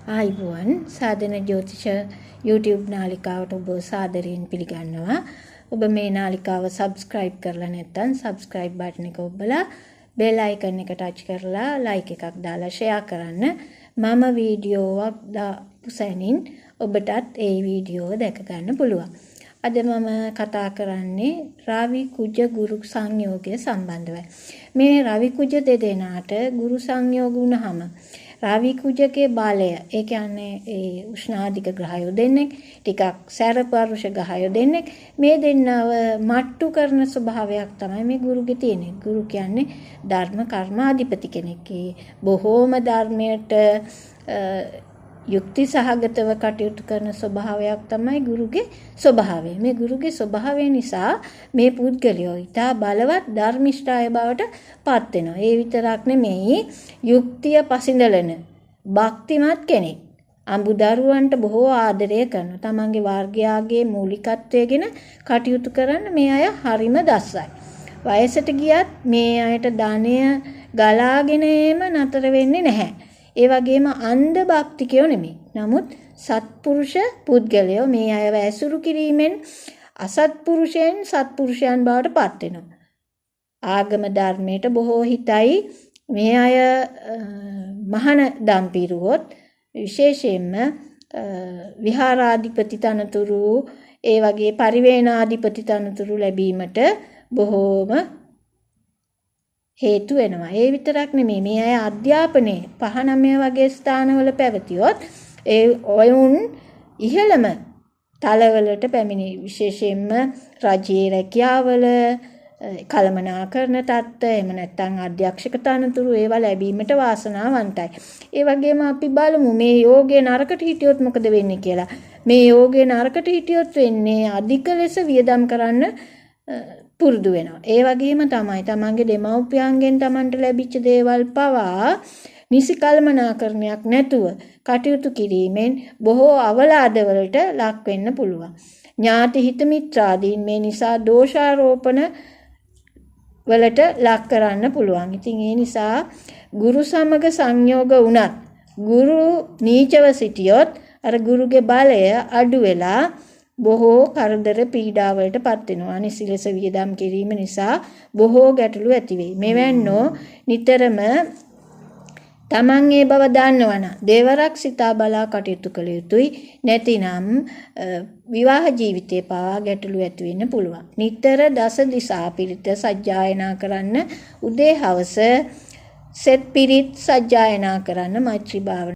ආයිබෝන් සාධන ජ්‍යොතිෂ YouTube නාලිකාවට ඔබ සාදරයෙන් පිළිගන්නවා. ඔබ මේ නාලිකාව subscribe කරලා නැත්නම් subscribe button එක ඔබලා bell icon එක touch කරලා like එකක් දාලා share කරන්න. මම වීඩියෝවක් දාපු සැනින් ඔබටත් ඒ වීඩියෝව දැක ගන්න පුළුවන්. අද මම කතා කරන්නේ රවි කුජ ගුරු සංයෝගය සම්බන්ධවයි. මේ රවි කුජ දෙදෙනාට ගුරු සංයෝග වුණාම රවි කුජගේ බලය ඒ කියන්නේ ඒ උෂ්ණාධික ග්‍රහයෝ දෙන්නෙක් ටිකක් සැරපරුෂ ග්‍රහයෝ දෙන්නෙක් මේ දෙන්නව මට්ටු කරන ස්වභාවයක් තමයි මේ ගුරුගේ තියෙන්නේ. ගුරු කියන්නේ ධර්ම කර්මාධිපති කෙනෙක්. බොහෝම ධර්මයට යුක්ති සහගතව කටයුතු කරන ස්වභාවයක් තමයි ගුරුගේ ස්වභාවය. මේ ගුරුගේ ස්වභාවය නිසා මේ පුද්ගලයෝ ඊට බලවත් ධර්මිෂ්ඨාය බවට පත් වෙනවා. ඒ විතරක් නෙමෙයි යුක්තිය පසිඳලන භක්තිමත් කෙනෙක්. අඹදරුවන්ට බොහෝ ආදරය කරනවා. තමන්ගේ වර්ගයාගේ මූලිකත්වයේගෙන කටයුතු කරන්න මේ අය හරිම දස්සයි. වයසට ගියත් මේ අයට ධනය ගලාගෙන එම නතර වෙන්නේ නැහැ. ඒ වගේම අන්ධ භක්තිකයෝ නෙමෙයි. නමුත් සත්පුරුෂ පුද්ගලයෝ මේ අයව ඇසුරු කිරීමෙන් අසත්පුරුෂයන් සත්පුරුෂයන් බවට පත් වෙනවා. ආගම ධර්මයට බොහෝ හිතයි මේ අය මහාන දම් පිරුවොත් විශේෂයෙන්ම විහාරාධිපති තනතුරු ඒ වගේ පරිවේනාධිපති තනතුරු ලැබීමට බොහෝම හේතු වෙනවා. ඒ විතරක් නෙමෙයි මේ අය අධ්‍යාපනයේ 5-9 වගේ ස්ථානවල පැවතියොත් ඒ ඔවුන් ඉහළම තලවලට පැමිණි. විශේෂයෙන්ම රජයේ රැකියාවල කළමනාකරණ තත්ත්ව එහෙම නැත්නම් අධ්‍යක්ෂක තනතුරු ඒවා ලැබීමට වාසනාවන්තයි. ඒ වගේම අපි බලමු මේ යෝගයේ නරකට හිටියොත් මොකද වෙන්නේ කියලා. මේ යෝගයේ නරකට හිටියොත් වෙන්නේ අධික ලෙස වියදම් කරන්න පුරුදු වෙනවා. ඒ වගේම තමයි තමන්ගේ දෙමව්පියන්ගෙන් තමන්ට ලැබිච්ච දේවල් පවා නිසි කළමනාකරණයක් නැතුව කටයුතු කිරීමෙන් බොහෝ අවලාදවලට ලක් වෙන්න පුළුවන්. ඥාති හිත මිත්‍රාදීන් මේ නිසා දෝෂාරෝපණ වලට ලක් කරන්න පුළුවන්. ඉතින් ඒ නිසා ගුරු සමග සංයෝග වුණත් ගුරු නීචව සිටියොත් අර ගුරුගේ බලය අඩු වෙලා බොහෝ කරදර පීඩාවලට පත් වෙනවා. නිසි ලෙස වියදම් කිරීම නිසා බොහෝ ගැටලු ඇති වෙයි. මෙවැන්නෝ නිතරම තමන් ඒ බව දන්නවනම් දෙවරක් සිතා බලා කටයුතු කළ යුතුයි. නැතිනම් විවාහ ජීවිතේ පවා ගැටලු ඇති වෙන්න පුළුවන්. නිතර දස දිසා පිරිත සජ්ජායනා කරන්න, උදේ හවස සෙත් පිරිත් සජ්ජායනා කරන්න, මෛත්‍රී භාවනාව